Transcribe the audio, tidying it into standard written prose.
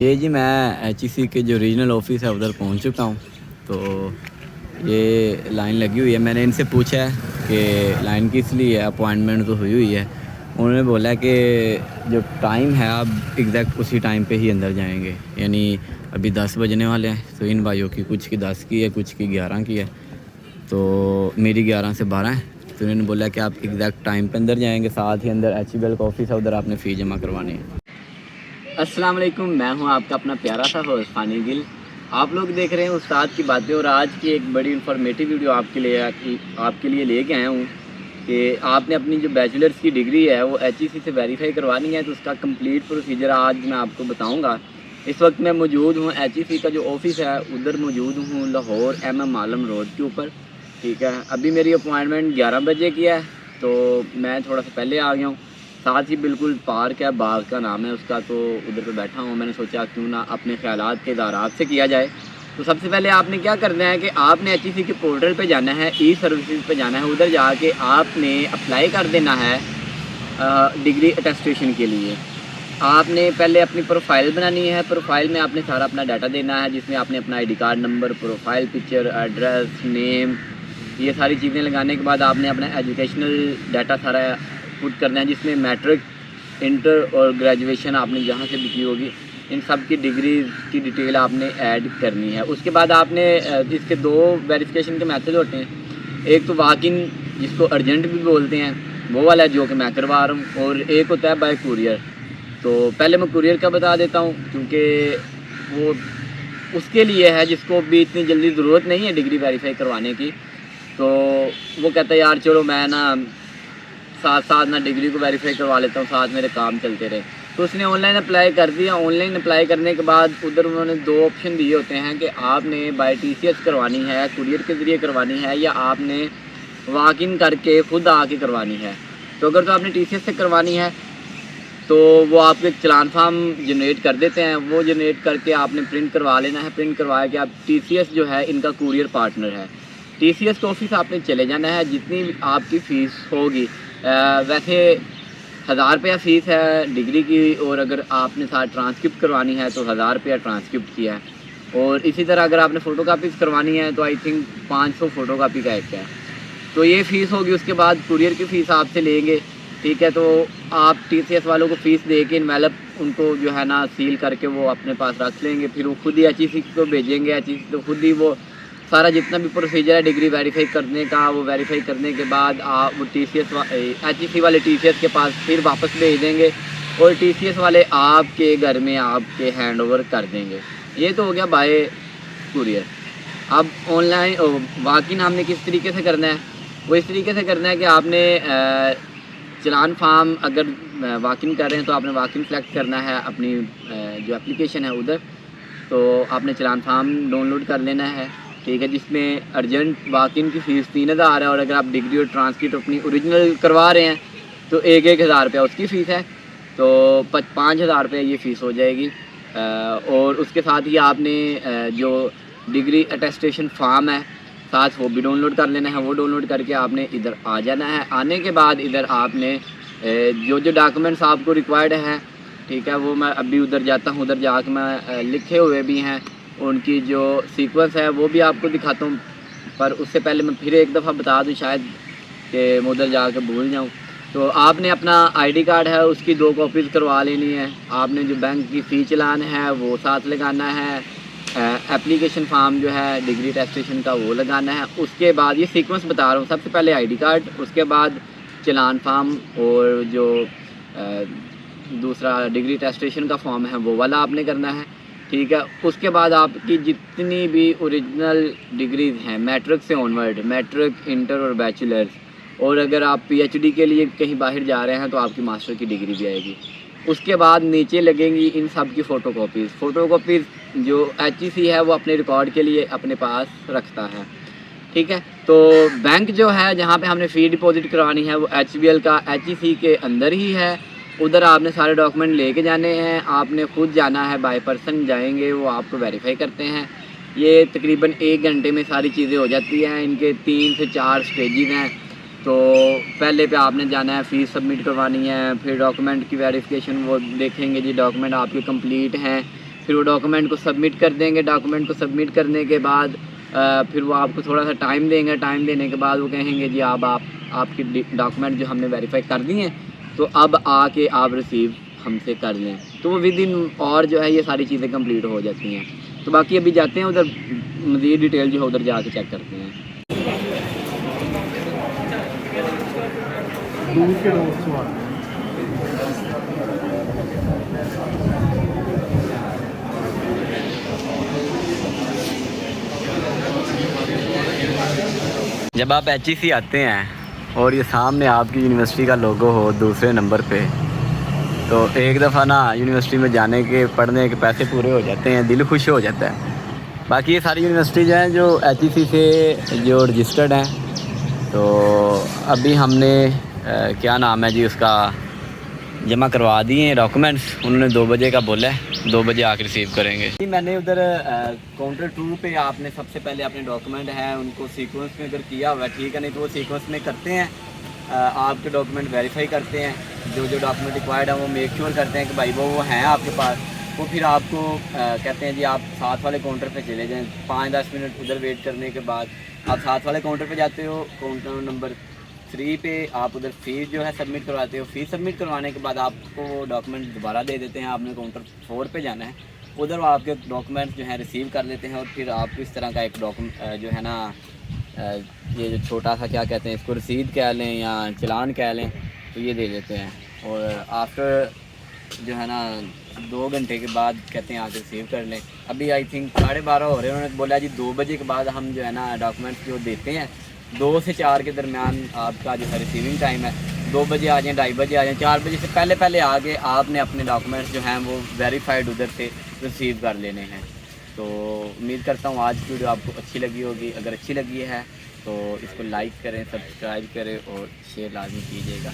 ये जी मैं एचईसी के जो रीजनल ऑफिस है उधर पहुंच चुका हूं। तो ये लाइन लगी हुई है। मैंने इनसे पूछा है कि लाइन किस लिए है, अपॉइंटमेंट तो हुई हुई है। उन्होंने बोला कि जो टाइम है आप एग्जैक्ट उसी टाइम पे ही अंदर जाएंगे, यानी अभी 10 बजने वाले हैं। तो इन भाइयों की कुछ की 10 की है, कुछ की 11 की है। तो मेरी 11 से 12 है। तो उन्होंने बोला कि आप एग्जैक्ट टाइम पे अंदर जाएंगे। साथ ही अंदर एचबीएल का ऑफिस है, उधर आपने फ़ी जमा करवानी है। अस्सलाम वालेकुम, मैं हूं आपका अपना प्यारा सा होस्ट फ़ानी गिल। आप लोग देख रहे हैं उस्ताद की बातें, और आज की एक बड़ी इन्फॉर्मेटिव वीडियो आपके लिए लेके आया हूं कि आपने अपनी जो बैचलर्स की डिग्री है वो एचईसी से वेरीफाई करवानी है। तो उसका कंप्लीट प्रोसीजर आज मैं आपको बताऊंगा। इस वक्त मैं मौजूद हूं एचईसी का जो ऑफिस है उधर मौजूद हूं, लाहौर MM आलम रोड के ऊपर। ठीक है, अभी मेरी अपॉइंटमेंट 11 बजे की है, तो मैं थोड़ा सा पहले आ गया हूँ। साथ ही बिल्कुल पार्क है, बाग का नाम है उसका, तो उधर पे बैठा हूँ। मैंने सोचा क्यों ना अपने ख्यालात के इज़हारात से किया जाए। तो सबसे पहले आपने क्या करना है कि आपने एचईसी के पोर्टल पे जाना है, ई सर्विसेज पे जाना है। उधर जाके आपने अप्लाई कर देना है डिग्री अटेस्टेशन के लिए। आपने पहले अपनी प्रोफाइल बनानी है। प्रोफाइल में आपने सारा अपना डाटा देना है, जिसमें आपने अपना ID card number, profile picture, address, name, ये सारी चीज़ें लगाने के बाद आपने अपना एजुकेशनल डाटा सारा पुट करना है, जिसमें मैट्रिक, इंटर और ग्रेजुएशन आपने जहाँ से भी की होगी इन सब की डिग्री की डिटेल आपने ऐड करनी है। उसके बाद आपने इसके दो वेरिफिकेशन के मेथड होते हैं। एक तो वॉक इन, जिसको अर्जेंट भी बोलते हैं, वो वाला है जो कि मैं करवा रहा हूँ, और एक होता है बाय कुरियर। तो पहले मैं कुरियर का बता देता हूँ, क्योंकि वो उसके लिए है जिसको भी इतनी जल्दी ज़रूरत नहीं है डिग्री वेरीफाई करवाने की। तो वो कहता है यार चलो मैं ना साथ साथ ना डिग्री को वेरीफाई करवा लेता हूँ, साथ मेरे काम चलते रहे। तो उसने ऑनलाइन अप्लाई कर दिया। ऑनलाइन अप्लाई करने के बाद उधर उन्होंने दो ऑप्शन दिए होते हैं कि आपने बाय TCS करवानी है, कुरियर के ज़रिए करवानी है, या आपने वॉक इन करके ख़ुद आके करवानी है। तो अगर तो आपने TCS से करवानी है तो वो आपको एक चलान फार्म जनरेट कर देते हैं। वो जनरेट करके आपने प्रिंट करवा लेना है। प्रिंट करवाया कि आप TCS जो है इनका कुरियर पार्टनर है। TCS के ऑफिस आपने चले जाना है। जितनी आपकी फ़ीस होगी, वैसे 1000 रुपया फ़ीस है डिग्री की, और अगर आपने साथ ट्रांसक्रिप्ट करवानी है तो 1000 रुपया ट्रांसक्रिप्ट की है। और इसी तरह अगर आपने फ़ोटो कापीज़ करवानी है तो आई थिंक 500 फ़ोटो कापी का एक है। तो ये फ़ीस होगी। उसके बाद कुरियर की फ़ीस आपसे लेंगे। ठीक है, तो आप TCS वालों को फ़ीस दे के इनवेलप उनको जो है ना सील करके वो अपने पास रख लेंगे। फिर वो खुद ही एचईसी को भेजेंगे। एचईसी तो खुद ही वो सारा जितना भी प्रोसीजर है डिग्री वेरीफाई करने का, वो वेरीफाई करने के बाद आप वो एचईसी वाले TCS के पास फिर वापस भेज देंगे, और TCS वाले आपके घर में आपके हैंड ओवर कर देंगे। ये तो हो गया बाय कुरियर। अब ऑनलाइन वॉक इन हमने किस तरीके से करना है, वो इस तरीके से करना है कि आपने चलान फार्म, अगर वॉक इन कर रहे हैं तो आपने वॉक इन सेलेक्ट करना है अपनी जो एप्लीकेशन है उधर। तो आपने चलान फार्म डाउनलोड कर लेना है। ठीक है, जिसमें अर्जेंट वॉक इन की फ़ीस 3000 है, और अगर आप डिग्री और ट्रांसक्रिप्ट अपनी ओरिजिनल करवा रहे हैं तो 1000 रुपया उसकी फ़ीस है। तो 5000 रुपये ये फ़ीस हो जाएगी। और उसके साथ ही आपने जो डिग्री अटेस्टेशन फार्म है साथ वो भी डाउनलोड कर लेना है। वो डाउनलोड करके आपने इधर आ जाना है। आने के बाद इधर आपने जो जो डॉक्यूमेंट्स आपको रिक्वायर्ड हैं, ठीक है, वो मैं अभी उधर जाता हूँ। उधर जाकर मैं लिखे हुए भी हैं, उनकी जो सीक्वेंस है वो भी आपको दिखाता हूँ। पर उससे पहले मैं फिर एक दफ़ा बता दूँ, शायद कि मैं उधर जाकर भूल जाऊँ। तो आपने अपना आईडी कार्ड है उसकी 2 कॉपीज़ करवा लेनी है। आपने जो बैंक की फ़ी चलान है वो साथ लगाना है। एप्लीकेशन फार्म जो है डिग्री टेस्टेशन का वो लगाना है। उसके बाद ये सीक्वेंस बता रहा हूँ, सबसे पहले आईडी कार्ड, उसके बाद चलान फार्म, और जो दूसरा डिग्री टेस्टेशन का फॉर्म है वो वाला आपने करना है। ठीक है, उसके बाद आपकी जितनी भी ओरिजिनल डिग्रीज़ हैं मैट्रिक से ऑनवर्ड, मैट्रिक, इंटर और बैचलर्स, और अगर आप PhD के लिए कहीं बाहर जा रहे हैं तो आपकी मास्टर की डिग्री भी आएगी। उसके बाद नीचे लगेंगी इन सब की फ़ोटोकॉपीज़ जो एचईसी है वो अपने रिकॉर्ड के लिए अपने पास रखता है। ठीक है, तो बैंक जो है जहाँ पे हमने फ़ी डिपॉज़िट करवानी है वो HBL का एचईसी के अंदर ही है। उधर आपने सारे डॉक्यूमेंट लेके जाने हैं। आपने खुद जाना है, बाय पर्सन जाएंगे, वो आपको वेरीफाई करते हैं। ये तकरीबन 1 घंटे में सारी चीज़ें हो जाती हैं। इनके 3 से 4 स्टेजेस हैं। तो पहले पे आपने जाना है, फ़ीस सबमिट करवानी है, फिर डॉक्यूमेंट की वेरिफिकेशन वो देखेंगे जी डॉक्यूमेंट आपके कंप्लीट हैं, फिर वो डॉक्यूमेंट को सबमिट कर देंगे। डॉक्यूमेंट को सबमिट करने के बाद फिर वो आपको थोड़ा सा टाइम देंगे। टाइम देने के बाद वो कहेंगे जी अब आपकी डॉक्यूमेंट जो हमने वेरीफाई कर दिए हैं, तो अब आके आप रिसीव हमसे कर लें। तो वो विद इन और जो है ये सारी चीज़ें कंप्लीट हो जाती हैं। तो बाकी अभी जाते हैं उधर, मज़ीद डिटेल जो है उधर जाके चेक करते हैं। दूर के रोड से आते हैं। जब आप HEC आते हैं और ये सामने आपकी यूनिवर्सिटी का लोगो हो दूसरे नंबर पे, तो एक दफ़ा ना यूनिवर्सिटी में जाने के पढ़ने के पैसे पूरे हो जाते हैं, दिल खुश हो जाता है। बाकी ये सारी यूनिवर्सिटीज़ हैं जो HEC से जो रजिस्टर्ड हैं। तो अभी हमने क्या नाम है जी उसका जमा करवा दिए हैं डॉक्यूमेंट्स। उन्होंने 2 बजे का बोला है, 2 बजे आकर रिसीव करेंगे जी। मैंने उधर काउंटर 2 पे आपने सबसे पहले अपने डॉक्यूमेंट हैं उनको सीक्वेंस में अगर किया हुआ है ठीक है, नहीं तो वो सीक्वेंस में करते हैं। आपके डॉक्यूमेंट वेरीफाई करते हैं, जो डॉक्यूमेंट रिक्वायर्ड है वो मेक श्योर करते हैं कि भाई वो हैं आपके पास। वो फिर आपको कहते हैं जी आप साथ वाले काउंटर पे चले जाएं। 5-10 मिनट उधर वेट करने के बाद आप साथ वाले काउंटर पे जाते हो। काउंटर नंबर 3 पे आप उधर फ़ीस जो है सबमिट करवाते हो। फ़ीस सबमिट करवाने के बाद आपको वो डॉक्यूमेंट दोबारा दे देते हैं। आपने काउंटर 4 पे जाना है, उधर वो आपके डॉक्यूमेंट जो है रिसीव कर लेते हैं और फिर आपको इस तरह का एक डॉक्यूमेंट जो है ना ये जो छोटा सा क्या कहते हैं इसको रसीद कह लें या चलान कह लें, तो ये दे देते हैं। और आफ्टर जो है ना 2 घंटे के बाद कहते हैं आके रिसीव कर लें। अभी आई थिंक 12:30 हो रहे हैं। उन्होंने बोला जी 2 बजे के बाद हम जो है ना डॉक्यूमेंट्स जो देते हैं 2 से 4 के दरमियान आपका जो है रिसीविंग टाइम है। 2 बजे आ जाएँ, 2:30 बजे आ जाएँ, 4 बजे से पहले आके आपने अपने डॉक्यूमेंट्स जो हैं वो वेरीफाइड उधर से रिसीव कर लेने हैं। तो उम्मीद करता हूँ आज की वीडियो आपको अच्छी लगी होगी। अगर अच्छी लगी है तो इसको लाइक करें, सब्सक्राइब करें और शेयर लाजमी कीजिएगा।